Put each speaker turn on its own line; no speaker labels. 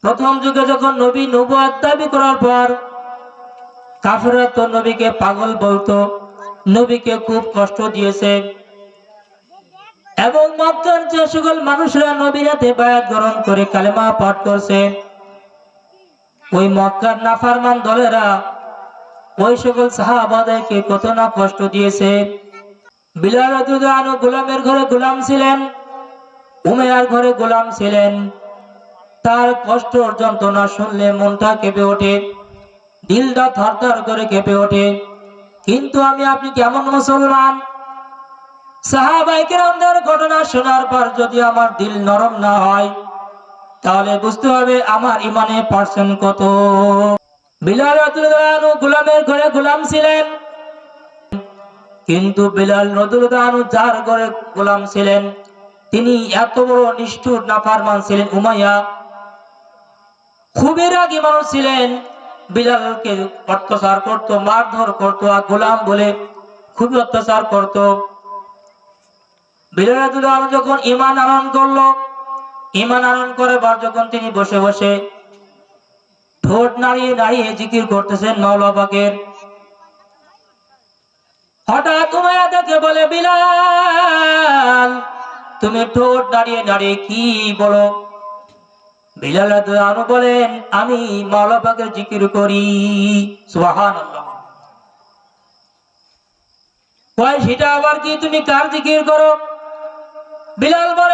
প্রথম যুগে যখন নবী নবুয়ত দাবি করার পর কাফেররা তো নবীকে পাগল বলতো, নবীকে খুব কষ্ট দিয়েছে, এবং মক্কার যে সকল মানুষরা নবীর হাতে বায়াত গ্রহণ করে কালেমা পাঠ করছে, ওই মক্কার নাফরমান দলেরা ওই সকল সাহাবাদেরকে কত না কষ্ট দিয়েছে। বিলাল রাদিয়াল্লাহু আনহু গোলামের ঘরে গোলাম ছিলেন, উমাইয়ার ঘরে গোলাম ছিলেন। তার কষ্ট যন্ত্রণা শুনলে মনটা কেঁপে ওঠে, দিলটা থরথর করে কেঁপে ওঠে। কিন্তু আমি আপনি কেমন মুসলমান? সাহাবায়ে কেরামদের ঘটনা শোনার পর যদি আমার দিল নরম না হয়, তাহলে বুঝতে হবে আমার ইমানে পার্সেন্ট কত। বিলাল রাদিয়াল্লাহু আনহু গোলামের ঘরে গোলাম ছিলেন, কিন্তু বিলাল রাদিয়াল্লাহু আনহু যার ঘরে গোলাম ছিলেন, তিনি এত বড় নিষ্ঠুর নাফরমান ছিলেন। উমাইয়া খুবই রাগী মানুষ ছিলেন, বিলালকে অত্যাচার করত, মারধর করত, আর গোলাম বলে খুবই অত্যাচার করত। বিলাল রাদিয়াল্লাহু আনহু যখন ঈমান আনয়ন করলো, ঈমান আনয়ন করার যখন তিনি বসে বসে ঠোঁট নাড়িয়ে নাড়িয়ে জিকির করতেছেন মাওলা পাকের, হঠাৎ উমাইয়া দেখে বলে, বিলাল তুমি ঠোঁট নাড়িয়ে নাড়িয়ে কি বলো? বিলাল রাদিয়াল্লাহু আনহু বলেন, আমি মাওলা পাকের জিকির করি। সুবহানাল্লাহ। কয় সেটা আবার কি, তুমি কার জিকির করো? বিলাল বলে,